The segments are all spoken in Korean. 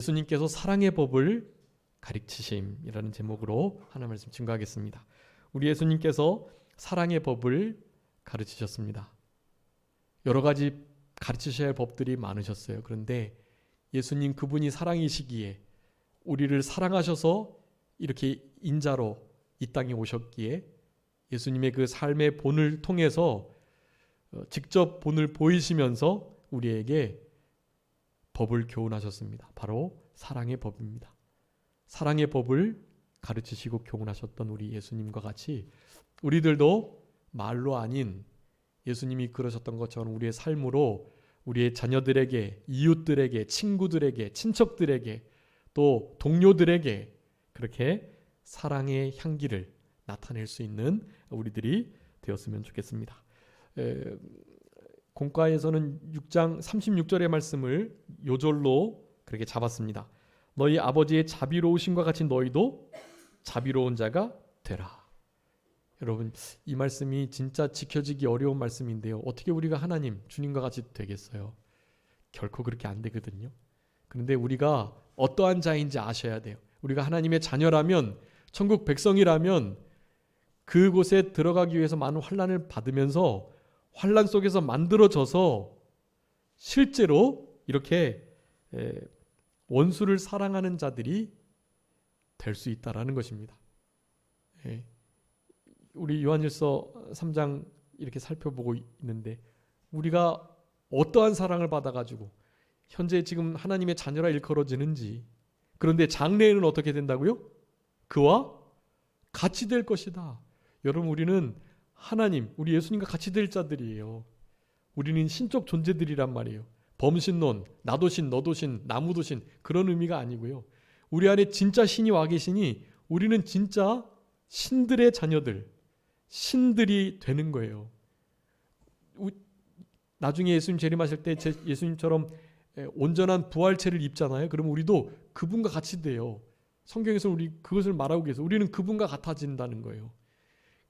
예수님께서 사랑의 법을 가르치심이라는 제목으로 하나 말씀 증거하겠습니다. 우리 예수님께서 사랑의 법을 가르치셨습니다. 여러 가지 가르치셔야 할 법들이 많으셨어요. 그런데 예수님 그분이 사랑이시기에 우리를 사랑하셔서 이렇게 인자로 이 땅에 오셨기에 예수님의 그 삶의 본을 통해서 직접 본을 보이시면서 우리에게 법을 교훈하셨습니다. 바로 사랑의 법입니다. 사랑의 법을 가르치시고 교훈하셨던 우리 예수님과 같이 우리들도 말로 아닌 예수님이 그러셨던 것처럼 우리의 삶으로 우리의 자녀들에게, 이웃들에게, 친구들에게, 친척들에게, 또 동료들에게 그렇게 사랑의 향기를 나타낼 수 있는 우리들이 되었으면 좋겠습니다. 공과에서는 6장 36절의 말씀을 요절로 그렇게 잡았습니다. 너희 아버지의 자비로우심과 같이 너희도 자비로운 자가 되라. 여러분, 이 말씀이 진짜 지켜지기 어려운 말씀인데요. 어떻게 우리가 하나님, 주님과 같이 되겠어요? 결코 그렇게 안 되거든요. 그런데 우리가 어떠한 자인지 아셔야 돼요. 우리가 하나님의 자녀라면, 천국 백성이라면 그곳에 들어가기 위해서 많은 환난을 받으면서 환난 속에서 만들어져서 실제로 이렇게 원수를 사랑하는 자들이 될 수 있다라는 것입니다. 우리 요한일서 3장 이렇게 살펴보고 있는데 우리가 어떠한 사랑을 받아가지고 현재 지금 하나님의 자녀라 일컬어지는지, 그런데 장래에는 어떻게 된다고요? 그와 같이 될 것이다. 여러분, 우리는 하나님, 우리 예수님과 같이 될 자들이에요. 우리는 신적 존재들이란 말이에요. 범신론, 나도 신, 너도 신, 나무도 신, 그런 의미가 아니고요. 우리 안에 진짜 신이 와 계시니 우리는 진짜 신들의 자녀들, 신들이 되는 거예요. 나중에 예수님 재림하실 때 예수님처럼 온전한 부활체를 입잖아요. 그럼 우리도 그분과 같이 돼요. 성경에서 우리 그것을 말하고 계세요. 우리는 그분과 같아진다는 거예요.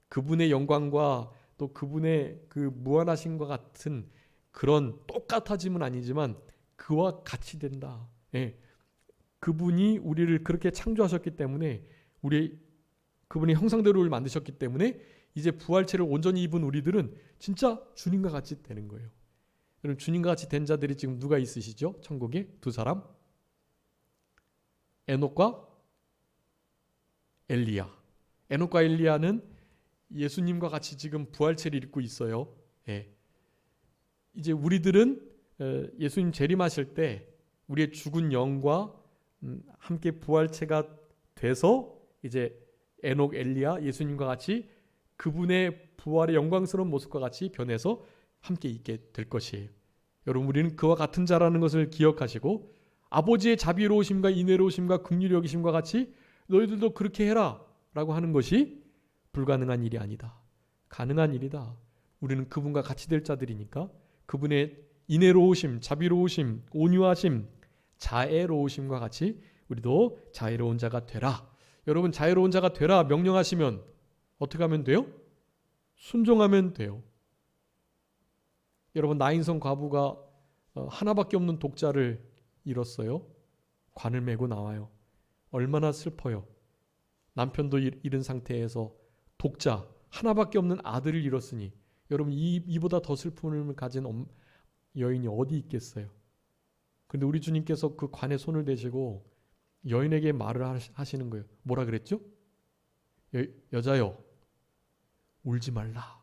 그분의 영광과 또 그분의 그 무한하심과 같은 그런 똑같아짐은 아니지만 그와 같이 된다. 그분이 우리를 그렇게 창조하셨기 때문에 그분의 형상대로 만드셨기 때문에 이제 부활체를 온전히 입은 우리들은 진짜 주님과 같이 되는 거예요. 여러분, 주님과 같이 된 자들이 지금 누가 있으시죠? 천국에 두 사람, 에녹과 엘리야. 에녹과 엘리야는 예수님과 같이 지금 부활체를 입고 있어요. 이제 우리들은 예수님 재림하실 때 우리의 죽은 영과 함께 부활체가 돼서 이제 에녹, 엘리야, 예수님과 같이 그분의 부활의 영광스러운 모습과 같이 변해서 함께 있게 될 것이에요. 여러분, 우리는 그와 같은 자라는 것을 기억하시고 아버지의 자비로우심과 인애로우심과 긍휼히 여기심과 같이 너희들도 그렇게 해라 라고 하는 것이 불가능한 일이 아니다. 가능한 일이다. 우리는 그분과 같이 될 자들이니까 그분의 인애로우심, 자비로우심, 온유하심, 자애로우심과 같이 우리도 자애로운 자가 되라. 여러분, 자애로운 자가 되라 명령하시면 어떻게 하면 돼요? 순종하면 돼요. 여러분, 나인성 과부가 하나밖에 없는 독자를 잃었어요. 관을 메고 나와요. 얼마나 슬퍼요. 남편도 잃은 상태에서 독자, 하나밖에 없는 아들을 잃었으니 여러분, 이보다 더 슬픔을 가진 여인이 어디 있겠어요? 그런데 우리 주님께서 그 관에 손을 대시고 여인에게 말을 하시는 거예요. 뭐라 그랬죠? 여자여, 울지 말라.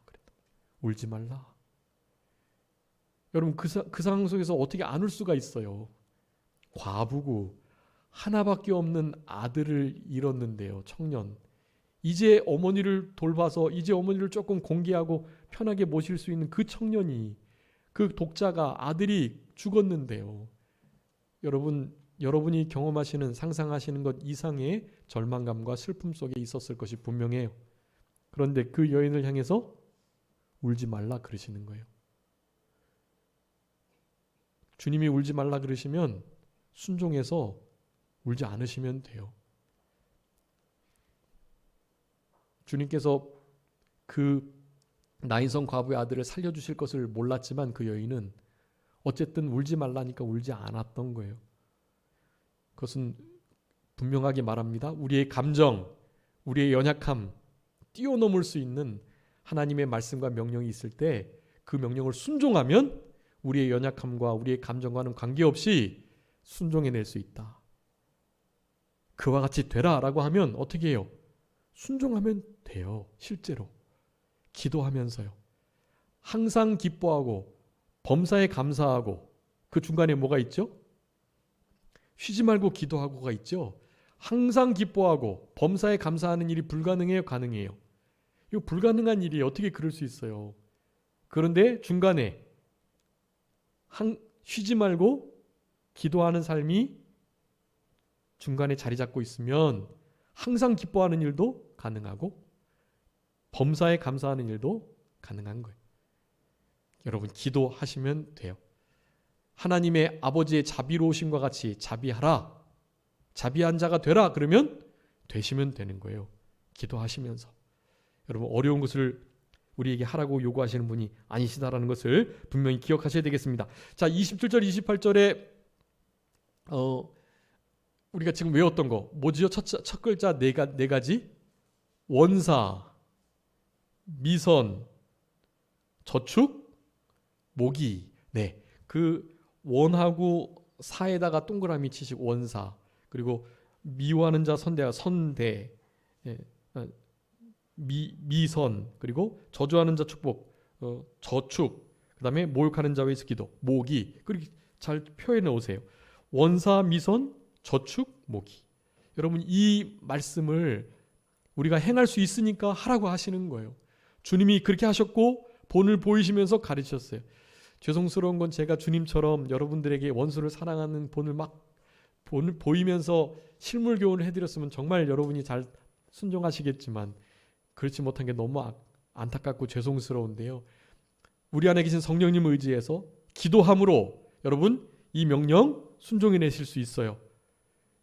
울지 말라. 여러분, 그 상황 속에서 어떻게 안 울 수가 있어요? 과부고 하나밖에 없는 아들을 잃었는데요. 청년. 이제 어머니를 돌봐서 이제 어머니를 조금 공개하고 편하게 모실 수 있는 그 청년이, 그 독자가, 아들이 죽었는데요. 여러분이 경험하시는, 상상하시는 것 이상의 절망감과 슬픔 속에 있었을 것이 분명해요. 그런데 그 여인을 향해서 울지 말라 그러시는 거예요. 주님이 울지 말라 그러시면 순종해서 울지 않으시면 돼요. 주님께서 그 나인성 과부의 아들을 살려주실 것을 몰랐지만 그 여인은 어쨌든 울지 말라니까 울지 않았던 거예요. 그것은 분명하게 말합니다. 우리의 감정, 우리의 연약함 뛰어넘을 수 있는 하나님의 말씀과 명령이 있을 때 그 명령을 순종하면 우리의 연약함과 우리의 감정과는 관계없이 순종해낼 수 있다. 그와 같이 되라라고 하면 어떻게 해요? 순종하면 돼요. 실제로. 기도하면서요. 항상 기뻐하고 범사에 감사하고 그 중간에 뭐가 있죠? 쉬지 말고 기도하고가 있죠. 항상 기뻐하고 범사에 감사하는 일이 불가능해요? 가능해요? 이거 불가능한 일이 어떻게 그럴 수 있어요? 그런데 중간에 쉬지 말고 기도하는 삶이 중간에 자리 잡고 있으면 항상 기뻐하는 일도 가능하고 범사에 감사하는 일도 가능한 거예요. 여러분 기도하시면 돼요. 하나님의 아버지의 자비로우심과 같이 자비하라. 자비한 자가 되라. 그러면 되시면 되는 거예요. 기도하시면서. 여러분 어려운 것을 우리에게 하라고 요구하시는 분이 아니시다라는 것을 분명히 기억하셔야 되겠습니다. 자, 27절 28절에 우리가 지금 외웠던 거 뭐지요? 첫 글자 네 가지 원사, 미선, 저축, 모기. 네, 그 원하고 사에다가 동그라미 치시고 원사, 그리고 미워하는 자 선대가 선대, 미선, 그리고 저주하는 자 축복, 저축, 그 다음에 모욕하는 자와 위해서 기도, 모기. 그렇게 잘 표현해 오세요. 원사, 미선, 저축, 모기. 여러분 이 말씀을 우리가 행할 수 있으니까 하라고 하시는 거예요. 주님이 그렇게 하셨고 본을 보이시면서 가르치셨어요. 죄송스러운 건 제가 주님처럼 여러분들에게 원수를 사랑하는 본을 보이면서 실물 교훈을 해드렸으면 정말 여러분이 잘 순종하시겠지만 그렇지 못한 게 너무 안타깝고 죄송스러운데요. 우리 안에 계신 성령님을 의지해서 기도함으로 여러분 이 명령 순종해내실 수 있어요.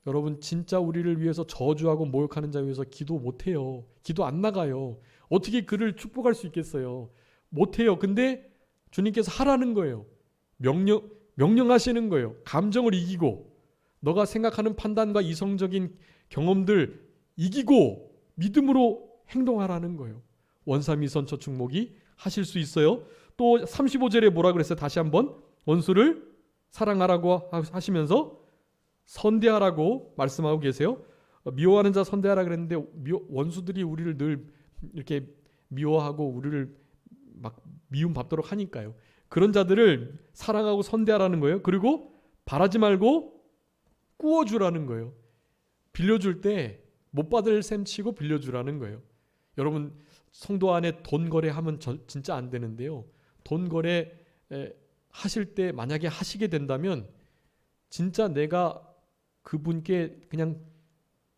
여러분 진짜 우리를 위해서 저주하고 모욕하는 자 위해서 기도 못해요. 기도 안 나가요. 어떻게 그를 축복할 수 있겠어요? 못해요. 근데 주님께서 하라는 거예요. 명령하시는 거예요. 감정을 이기고 너가 생각하는 판단과 이성적인 경험들 이기고 믿음으로 행동하라는 거예요. 원사미선 저축목이 하실 수 있어요. 또 35절에 뭐라 그랬어요? 다시 한번 원수를 사랑하라고 하시면서 선대하라고 말씀하고 계세요. 미워하는 자 선대하라 그랬는데 원수들이 우리를 늘 이렇게 미워하고 우리를 막 미움받도록 하니까요. 그런 자들을 사랑하고 선대하라는 거예요. 그리고 바라지 말고 꾸어주라는 거예요. 빌려줄 때 못 받을 셈 치고 빌려주라는 거예요. 여러분 성도 안에 돈 거래하면 진짜 안 되는데요. 돈 거래 하실 때 만약에 하시게 된다면 진짜 내가 그분께 그냥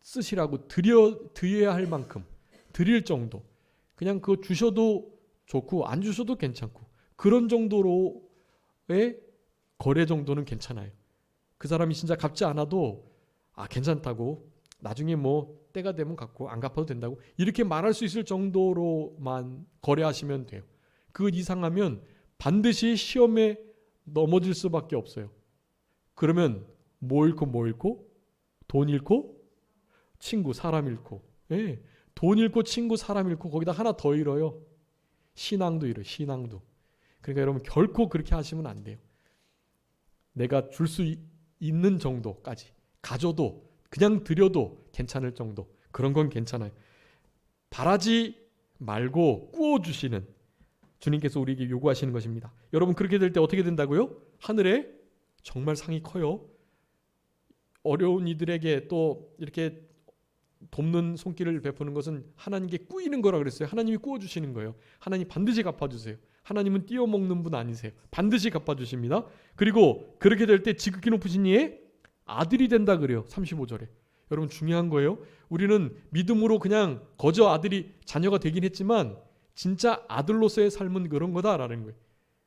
쓰시라고 드려야 할 만큼 드릴 정도, 그냥 그거 주셔도 좋고 안 주셔도 괜찮고 그런 정도로의 거래 정도는 괜찮아요. 그 사람이 진짜 갚지 않아도 괜찮다고 나중에 뭐 때가 되면 갚고 안 갚아도 된다고 이렇게 말할 수 있을 정도로만 거래하시면 돼요. 그 이상하면 반드시 시험에 넘어질 수밖에 없어요. 그러면 뭐 잃고 돈 잃고 친구 사람 잃고 돈 잃고 친구 사람 잃고 거기다 하나 더 잃어요. 신앙도 잃어요. 신앙도. 그러니까 여러분 결코 그렇게 하시면 안 돼요. 내가 줄 수 있는 정도까지 가져도 그냥 드려도 괜찮을 정도 그런 건 괜찮아요. 바라지 말고 꾸어주시는 주님께서 우리에게 요구하시는 것입니다. 여러분 그렇게 될 때 어떻게 된다고요? 하늘에 정말 상이 커요. 어려운 이들에게 또 이렇게 돕는 손길을 베푸는 것은 하나님께 꾸이는 거라 그랬어요. 하나님이 꾸어주시는 거예요. 하나님 반드시 갚아주세요. 하나님은 띄어먹는 분 아니세요. 반드시 갚아주십니다. 그리고 그렇게 될 때 지극히 높으신 이의 아들이 된다 그래요. 35절에. 여러분 중요한 거예요. 우리는 믿음으로 그냥 거저 아들이 자녀가 되긴 했지만 진짜 아들로서의 삶은 그런 거다라는 거예요.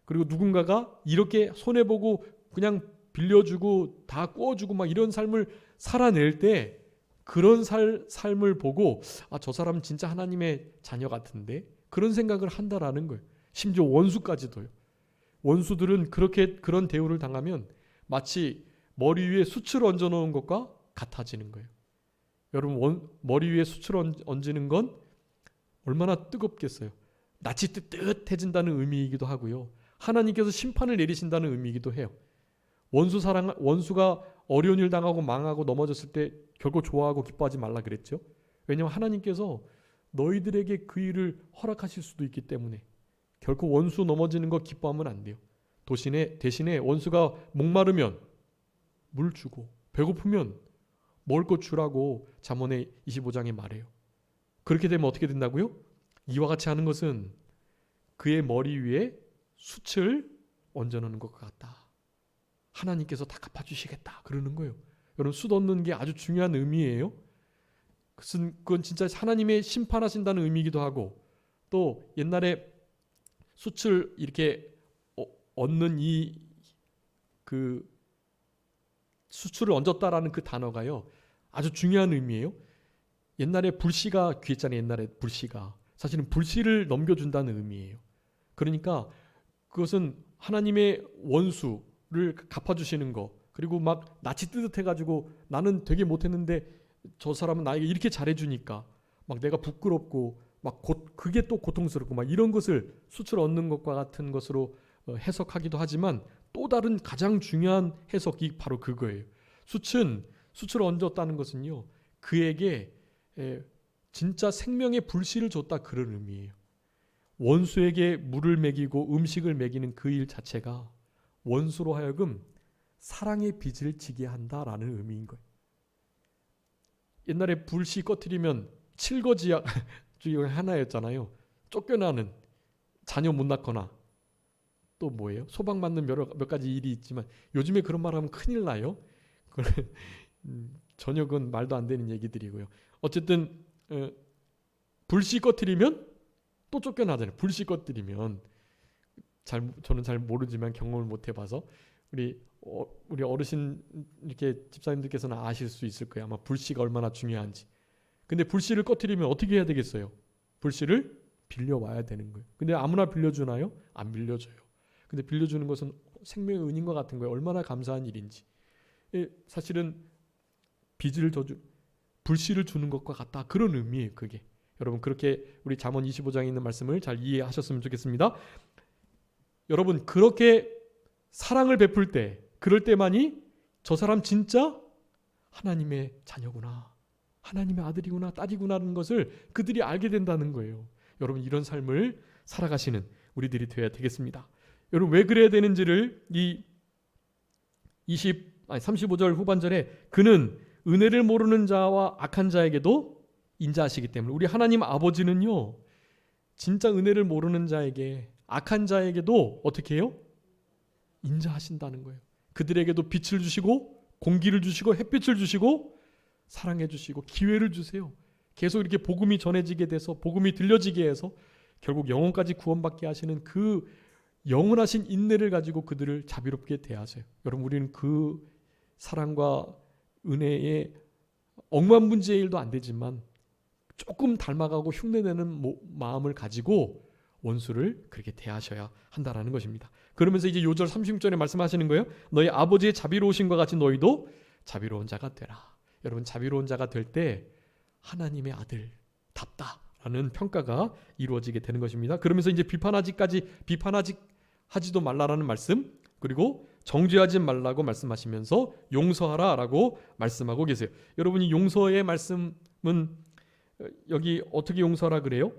그리고 누군가가 이렇게 손해보고 그냥 빌려주고 다 꾸어주고 막 이런 삶을 살아낼 때 그런 삶을 보고 저 사람은 진짜 하나님의 자녀 같은데 그런 생각을 한다라는 거예요. 심지어 원수까지도요. 원수들은 그런 대우를 당하면 마치 머리 위에 숯을 얹어 놓은 것과 같아지는 거예요. 여러분 머리 위에 숯을 얹는 건 얼마나 뜨겁겠어요. 낯이 뜨뜻해진다는 의미이기도 하고요. 하나님께서 심판을 내리신다는 의미이기도 해요. 원수가 어려운 일 당하고 망하고 넘어졌을 때 결코 좋아하고 기뻐하지 말라 그랬죠. 왜냐하면 하나님께서 너희들에게 그 일을 허락하실 수도 있기 때문에 결코 원수 넘어지는 거 기뻐하면 안 돼요. 대신에 원수가 목마르면 물 주고 배고프면 먹을 것 주라고 잠언의 25장에 말해요. 그렇게 되면 어떻게 된다고요? 이와 같이 하는 것은 그의 머리 위에 숯을 얹어놓는 것 같다. 하나님께서 다 갚아주시겠다 그러는 거예요. 여러분 숯 얹는 게 아주 중요한 의미예요. 그건 진짜 하나님의 심판하신다는 의미이기도 하고 또 옛날에 숯을 이렇게 얹는 그 수출을 얹었다라는 그 단어가요 아주 중요한 의미예요. 옛날에 불씨가 귀했잖아요. 옛날에 불씨가 사실은 불씨를 넘겨준다는 의미예요. 그러니까 그것은 하나님의 원수를 갚아주시는 거, 그리고 막 낯이 뜨뜻해가지고 나는 되게 못했는데 저 사람은 나에게 이렇게 잘해주니까 막 내가 부끄럽고 막 그게 또 고통스럽고 막 이런 것을 수출 얻는 것과 같은 것으로 해석하기도 하지만 또 다른 가장 중요한 해석이 바로 그거예요. 숯을 얹었다는 것은요 그에게 진짜 생명의 불씨를 줬다 그런 의미예요. 원수에게 물을 먹이고 음식을 먹이는 그 일 자체가 원수로 하여금 사랑의 빚을 지게 한다라는 의미인 거예요. 옛날에 불씨 꺼트리면 칠거지약 중에 하나였잖아요. 쫓겨나는, 자녀 못 낳거나 또 뭐예요? 소방받는 몇 가지 일이 있지만 요즘에 그런 말 하면 큰일 나요. 전혀 그건 말도 안 되는 얘기들이고요. 어쨌든 불씨 꺼트리면 또 쫓겨나잖아요. 불씨 꺼트리면 저는 잘 모르지만 경험을 못 해봐서 우리 어르신 이렇게 집사님들께서는 아실 수 있을 거예요. 아마 불씨가 얼마나 중요한지. 근데 불씨를 꺼트리면 어떻게 해야 되겠어요? 불씨를 빌려와야 되는 거예요. 근데 아무나 빌려주나요? 안 빌려줘요. 근데 빌려주는 것은 생명의 은인과 같은 거예요. 얼마나 감사한 일인지. 사실은 불씨를 주는 것과 같다. 그런 의미예요. 그게. 여러분 그렇게 우리 잠언 25장에 있는 말씀을 잘 이해하셨으면 좋겠습니다. 여러분 그렇게 사랑을 베풀 때 그럴 때만이 저 사람 진짜 하나님의 자녀구나. 하나님의 아들이구나 딸이구나라는 것을 그들이 알게 된다는 거예요. 여러분 이런 삶을 살아가시는 우리들이 되어야 되겠습니다. 여러분 왜 그래야 되는지를 이 35절 후반절에 그는 은혜를 모르는 자와 악한 자에게도 인자하시기 때문에 우리 하나님 아버지는요 진짜 은혜를 모르는 자에게 악한 자에게도 어떻게 해요? 인자하신다는 거예요. 그들에게도 빛을 주시고 공기를 주시고 햇빛을 주시고 사랑해 주시고 기회를 주세요. 계속 이렇게 복음이 전해지게 돼서 복음이 들려지게 해서 결국 영혼까지 구원받게 하시는 그 영원하신 인내를 가지고 그들을 자비롭게 대하세요. 여러분 우리는 그 사랑과 은혜의 억만문제의 일도 안 되지만 조금 닮아가고 흉내내는 마음을 가지고 원수를 그렇게 대하셔야 한다라는 것입니다. 그러면서 이제 요절 36절에 말씀하시는 거예요. 너희 아버지의 자비로우심과 같이 너희도 자비로운 자가 되라. 여러분 자비로운 자가 될 때 하나님의 아들답다라는 평가가 이루어지게 되는 것입니다. 그러면서 이제 비판하지도 말라라는 말씀, 그리고 정죄하지 말라고 말씀하시면서 용서하라라고 말씀하고 계세요. 여러분이 용서의 말씀은 여기 어떻게 용서하라 그래요?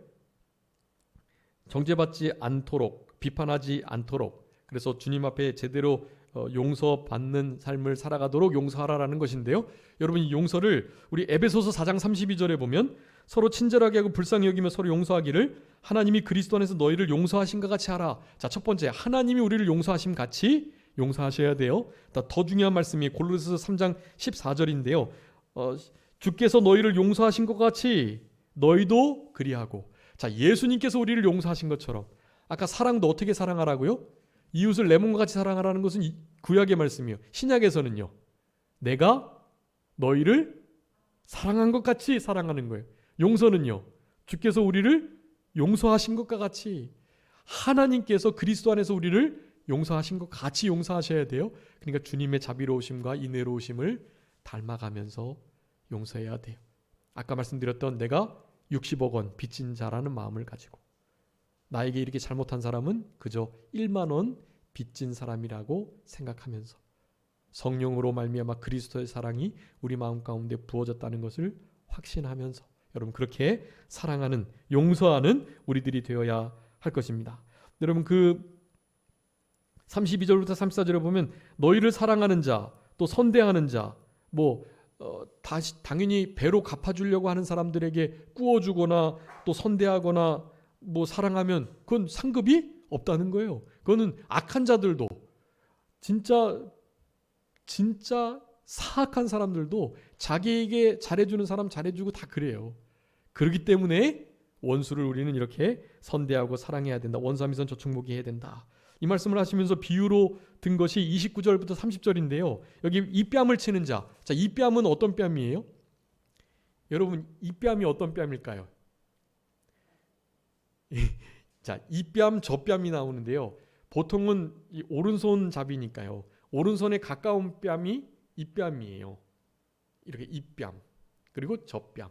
정죄받지 않도록, 비판하지 않도록, 그래서 주님 앞에 제대로 용서받는 삶을 살아가도록 용서하라라는 것인데요. 여러분 이 용서를 우리 에베소서 4장 32절에 보면 서로 친절하게 하고 불쌍히 여기며 서로 용서하기를 하나님이 그리스도 안에서 너희를 용서하신것 같이 하라. 자, 첫 번째 하나님이 우리를 용서하심 같이 용서하셔야 돼요. 더 중요한 말씀이 골로새서 3장 14절인데요. 주께서 너희를 용서하신 것 같이 너희도 그리하고. 자, 예수님께서 우리를 용서하신 것처럼 아까 사랑도 어떻게 사랑하라고요? 이웃을 내 몸과 같이 사랑하라는 것은 구약의 말씀이에요. 신약에서는요. 내가 너희를 사랑한 것 같이 사랑하는 거예요. 용서는요. 주께서 우리를 용서하신 것과 같이 하나님께서 그리스도 안에서 우리를 용서하신 것 같이 용서하셔야 돼요. 그러니까 주님의 자비로우심과 인애로우심을 닮아가면서 용서해야 돼요. 아까 말씀드렸던 내가 60억 원 빚진 자라는 마음을 가지고 나에게 이렇게 잘못한 사람은 그저 1만 원 빚진 사람이라고 생각하면서 성령으로 말미암아 그리스도의 사랑이 우리 마음 가운데 부어졌다는 것을 확신하면서 여러분 그렇게 사랑하는 용서하는 우리들이 되어야 할 것입니다. 여러분 그 32절부터 34절에 보면 너희를 사랑하는 자 또 선대하는 자 다시 당연히 배로 갚아주려고 하는 사람들에게 꾸어주거나 또 선대하거나 사랑하면 그건 상급이 없다는 거예요. 그거는 악한 자들도 진짜 사악한 사람들도 자기에게 잘해주는 사람 잘해주고 다 그래요. 그렇기 때문에 원수를 우리는 이렇게 선대하고 사랑해야 된다. 원수하면서 저축목이 해야 된다. 이 말씀을 하시면서 비유로 든 것이 29절부터 30절인데요. 여기 이 뺨을 치는 자. 자, 이 뺨은 어떤 뺨이에요? 여러분, 이 뺨이 어떤 뺨일까요? 자, 이 뺨, 저 뺨이 나오는데요. 보통은 이 오른손 잡이니까요. 오른손에 가까운 뺨이 이 뺨이에요. 이렇게 이 뺨. 그리고 저 뺨.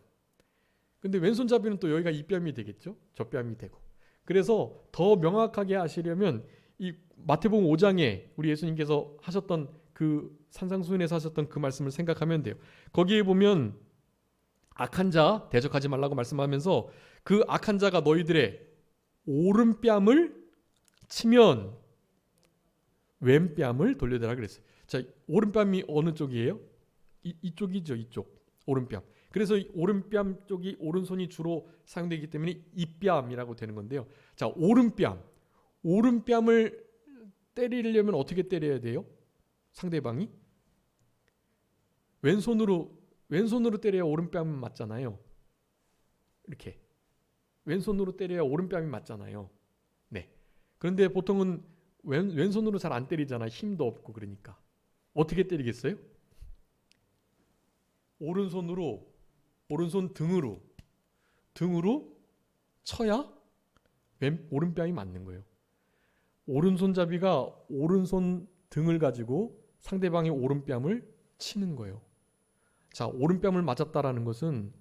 근데 왼손잡이는 또 여기가 이 뺨이 되겠죠? 저 뺨이 되고. 그래서 더 명확하게 하시려면 이 마태복음 5장에 우리 예수님께서 하셨던 그 산상수훈에서 하셨던 그 말씀을 생각하면 돼요. 거기에 보면 악한 자 대적하지 말라고 말씀하면서 그 악한 자가 너희들의 오른뺨을 치면 왼뺨을 돌려대라 그랬어요. 자, 오른뺨이 어느 쪽이에요? 이쪽이죠, 이쪽. 오른뺨. 그래서 오른뺨 쪽이 오른손이 주로 사용되기 때문에 이 뺨이라고 되는 건데요. 자, 오른뺨을 때리려면 어떻게 때려야 돼요? 상대방이 왼손으로 때려야 오른뺨 맞잖아요. 이렇게 왼손으로 때려야 오른뺨이 맞잖아요. 네. 그런데 보통은 왼손으로 잘 안 때리잖아요. 힘도 없고 그러니까 어떻게 때리겠어요? 오른손 등으로 쳐야 오른뺨이 맞는 거예요. 오른손잡이가 오른손 등을 가지고 상대방의 오른뺨을 치는 거예요. 자, 오른뺨을 맞았다는 것은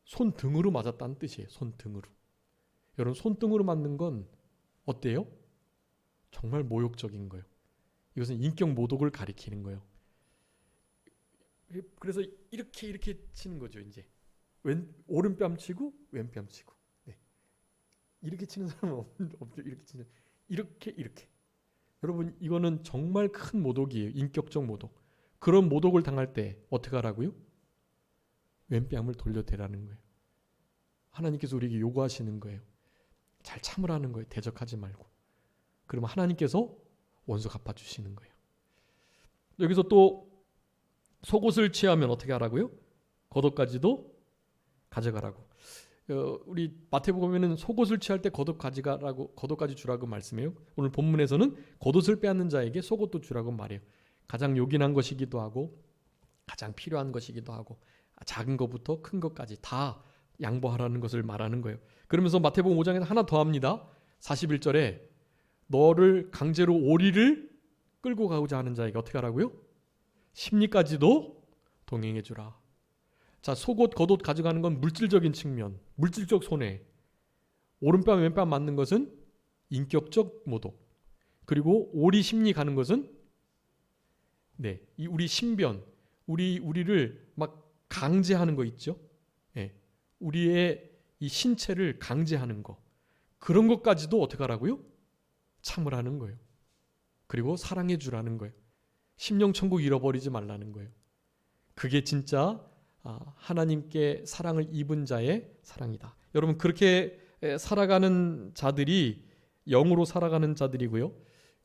손등으로 맞았다는 뜻이에요. 손등으로. 여러분, 손등으로 맞는 건 어때요? 정말 모욕적인 거예요. 이것은 인격 모독을 가리키는 거예요. 그래서 이렇게 치는 거죠. 이제 오른뺨 치고 왼뺨 치고. 네. 이렇게 치는 사람은 없죠. 이렇게. 여러분, 이거는 정말 큰 모독이에요. 인격적 모독. 그런 모독을 당할 때 어떻게 하라고요? 왼뺨을 돌려대라는 거예요. 하나님께서 우리에게 요구하시는 거예요. 잘 참으라는 거예요. 대적하지 말고. 그러면 하나님께서 원수 갚아주시는 거예요. 여기서 또 속옷을 취하면 어떻게 하라고요? 겉옷까지도 가져가라고. 우리 마태복음에는 속옷을 취할 때 겉옷까지 주라고 말씀해요. 오늘 본문에서는 겉옷을 빼앗는 자에게 속옷도 주라고 말해요. 가장 요긴한 것이기도 하고 가장 필요한 것이기도 하고 작은 것부터 큰 것까지 다 양보하라는 것을 말하는 거예요. 그러면서 마태복음 5장에서 하나 더 합니다. 41절에 너를 강제로 오리를 끌고 가고자 하는 자에게 어떻게 하라고요? 심리까지도 동행해 주라. 자, 속옷, 겉옷 가져가는 건 물질적인 측면, 물질적 손해. 오른뺨, 왼뺨 맞는 것은 인격적 모독. 그리고 오리 심리 가는 것은 이 우리 신변, 우리를 막 강제하는 거 있죠. 우리의 이 신체를 강제하는 거. 그런 것까지도 어떻게 하라고요? 참으라는 거예요. 그리고 사랑해 주라는 거예요. 심령천국 잃어버리지 말라는 거예요. 그게 진짜 하나님께 사랑을 입은 자의 사랑이다. 여러분, 그렇게 살아가는 자들이 영으로 살아가는 자들이고요.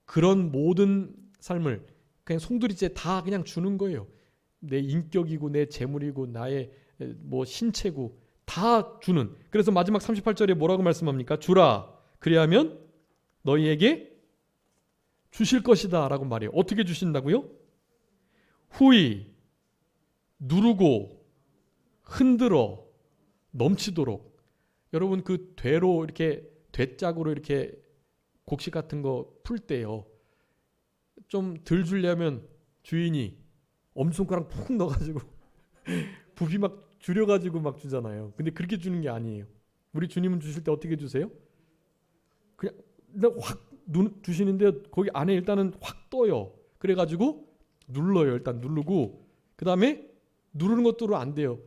그런 모든 삶을 그냥 송두리째 다 그냥 주는 거예요. 내 인격이고 내 재물이고 나의 신체고 다 주는. 그래서 마지막 38절에 뭐라고 말씀합니까? 주라. 그리하면 너희에게 주실 것이다 라고 말해요. 어떻게 주신다고요? 후히 누르고 흔들어 넘치도록. 여러분, 그 되로 이렇게 되짝으로 이렇게 곡식 같은 거 풀 때요. 좀 덜 주려면 주인이 엄지손가락 푹 넣어가지고 부피 막 줄여가지고 막 주잖아요. 근데 그렇게 주는 게 아니에요. 우리 주님은 주실 때 어떻게 주세요? 그냥 확 주시는데 거기 안에 일단은 확 떠요. 그래가지고 눌러요. 일단 누르고 그 다음에 누르는 것도 안 돼요.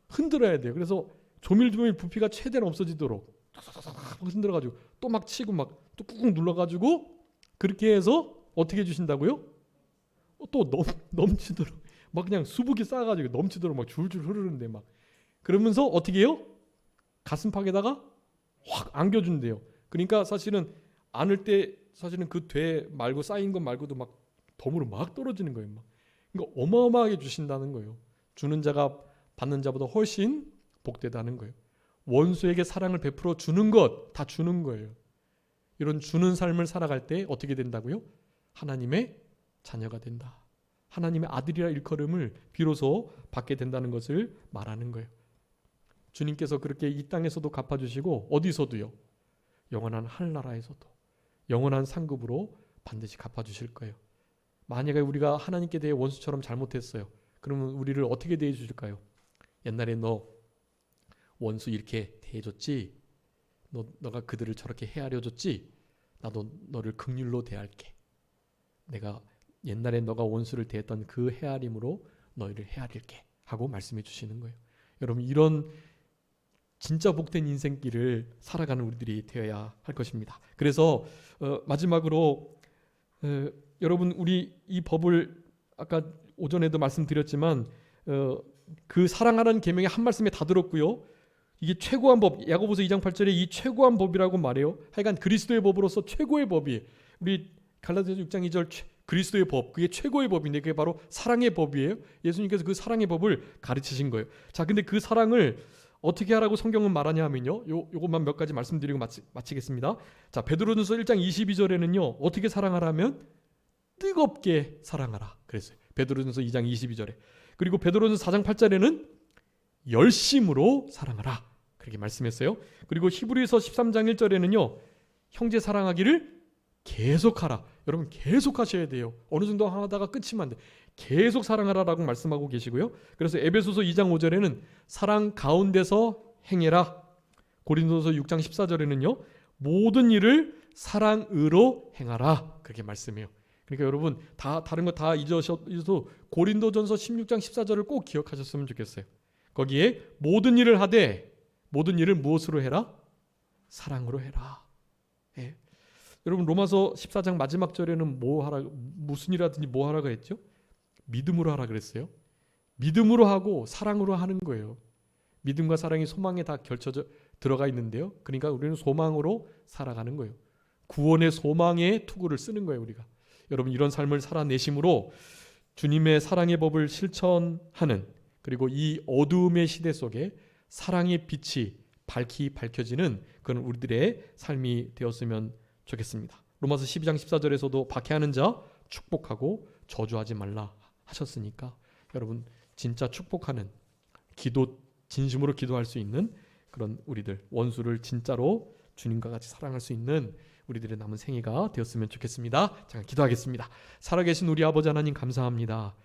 흔들어야 돼요. 그래서 조밀조밀 부피가 최대한 없어지도록 흔들어가지고 또 막 치고 막 또 꾹꾹 눌러가지고 그렇게 해서 어떻게 해주신다고요? 또 넘치도록 막 그냥 수북이 쌓아가지고 넘치도록 막 줄줄 흐르는데 막 그러면서 어떻게 해요? 가슴팍에다가 확 안겨준대요. 그러니까 사실은 안을 때 사실은 그 돼 말고 쌓인 것 말고도 막 덤으로 막 떨어지는 거예요. 막. 그러니까 어마어마하게 주신다는 거예요. 주는 자가 받는 자보다 훨씬 복되다는 거예요. 원수에게 사랑을 베풀어 주는 것 다 주는 거예요. 이런 주는 삶을 살아갈 때 어떻게 된다고요? 하나님의 자녀가 된다. 하나님의 아들이라 일컬음을 비로소 받게 된다는 것을 말하는 거예요. 주님께서 그렇게 이 땅에서도 갚아주시고 어디서도요. 영원한 하늘나라에서도 영원한 상급으로 반드시 갚아주실 거예요. 만약에 우리가 하나님께 대해 원수처럼 잘못했어요. 그러면 우리를 어떻게 대해 주실까요? 옛날에 너 원수 이렇게 대해줬지? 너가 그들을 저렇게 헤아려 줬지? 나도 너를 긍휼로 대할게. 내가 옛날에 너가 원수를 대했던 그 헤아림으로 너희를 헤아릴게 하고 말씀해 주시는 거예요. 여러분 이런 진짜 복된 인생길을 살아가는 우리들이 되어야 할 것입니다. 그래서 마지막으로 여러분 우리 이 법을 아까 오전에도 말씀드렸지만 그 사랑하라는 계명의 한 말씀에 다 들었고요. 이게 최고한 법, 야고보서 2장 8절에 이 최고한 법이라고 말해요. 하여간 그리스도의 법으로서 최고의 법이 우리 갈라디아서 6장 2절 그리스도의 법, 그게 최고의 법인데 그게 바로 사랑의 법이에요. 예수님께서 그 사랑의 법을 가르치신 거예요. 자, 근데 그 사랑을 어떻게 하라고 성경은 말하냐 하면요. 요것만 몇 가지 말씀드리고 마치겠습니다. 자, 베드로전서 1장 22절에는요. 어떻게 사랑하라면 뜨겁게 사랑하라 그랬어요. 베드로전서 2장 22절에. 그리고 베드로전서 4장 8절에는 열심으로 사랑하라 그렇게 말씀했어요. 그리고 히브리서 13장 1절에는요. 형제 사랑하기를 계속하라. 여러분 계속 하셔야 돼요. 어느 정도 하다가 끝이면 안 돼. 계속 사랑하라라고 말씀하고 계시고요. 그래서 에베소서 2장 5절에는 사랑 가운데서 행해라. 고린도서 6장 14절에는요. 모든 일을 사랑으로 행하라 그렇게 말씀해요. 그러니까 여러분 다른 거 다 잊으셔도 고린도전서 16장 14절을 꼭 기억하셨으면 좋겠어요. 거기에 모든 일을 하되 모든 일을 무엇으로 해라? 사랑으로 해라. 예. 여러분 로마서 14장 마지막 절에는 뭐 하라, 무슨 일하든지 뭐 하라고 했죠? 믿음으로 하라 그랬어요. 믿음으로 하고 사랑으로 하는 거예요. 믿음과 사랑이 소망에 다 결쳐져 들어가 있는데요. 그러니까 우리는 소망으로 살아가는 거예요. 구원의 소망의 투구를 쓰는 거예요. 우리가. 여러분 이런 삶을 살아내심으로 주님의 사랑의 법을 실천하는 그리고 이 어두움의 시대 속에 사랑의 빛이 밝히 밝혀지는 그런 우리들의 삶이 되었으면 좋겠습니다. 로마서 12장 14절에서도 박해하는 자 축복하고 저주하지 말라 하셨으니까 여러분 진짜 축복하는 기도 진심으로 기도할 수 있는 그런 우리들 원수를 진짜로 주님과 같이 사랑할 수 있는 우리들의 남은 생애가 되었으면 좋겠습니다. 잠깐 기도하겠습니다. 살아계신 우리 아버지 하나님 감사합니다.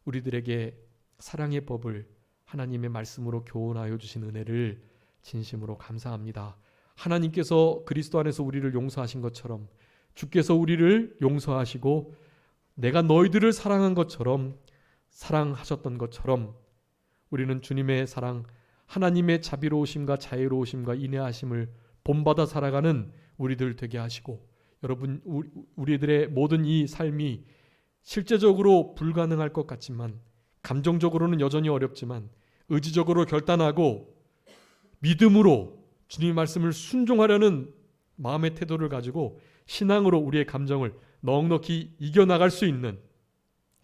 우리들에게 사랑의 법을 하나님의 말씀으로 교훈하여 주신 은혜를 진심으로 감사합니다. 하나님께서 그리스도 안에서 우리를 용서하신 것처럼 주께서 우리를 용서하시고 내가 너희들을 사랑한 것처럼 사랑하셨던 것처럼 우리는 주님의 사랑, 하나님의 자비로우심과 자애로우심과 인내하심을 본받아 살아가는 우리들 되게 하시고 여러분 우리들의 모든 이 삶이 실제적으로 불가능할 것 같지만 감정적으로는 여전히 어렵지만 의지적으로 결단하고 믿음으로 주님의 말씀을 순종하려는 마음의 태도를 가지고 신앙으로 우리의 감정을 넉넉히 이겨나갈 수 있는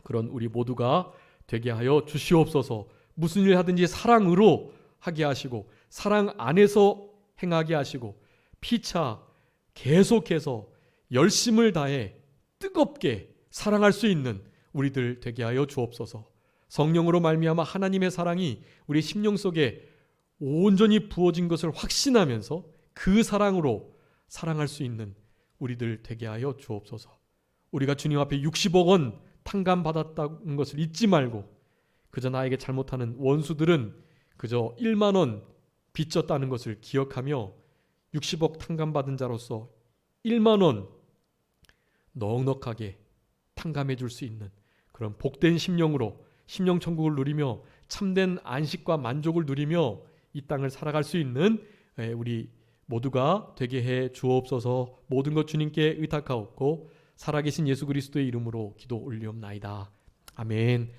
그런 우리 모두가 되게 하여 주시옵소서. 무슨 일 하든지 사랑으로 하게 하시고 사랑 안에서 행하게 하시고 피차 계속해서 열심을 다해 뜨겁게 사랑할 수 있는 우리들 되게 하여 주옵소서. 성령으로 말미암아 하나님의 사랑이 우리 심령 속에 온전히 부어진 것을 확신하면서 그 사랑으로 사랑할 수 있는 우리들 되게 하여 주옵소서. 우리가 주님 앞에 60억 원 탕감받았다는 것을 잊지 말고 그저 나에게 잘못하는 원수들은 그저 1만 원 빚졌다는 것을 기억하며 60억 탕감받은 자로서 1만 원 넉넉하게 탕감해 줄 수 있는 그런 복된 심령으로 심령 천국을 누리며 참된 안식과 만족을 누리며 이 땅을 살아갈 수 있는 우리 모두가 되게 해 주옵소서. 모든 것 주님께 의탁하옵고 살아계신 예수 그리스도의 이름으로 기도 올리옵나이다. 아멘.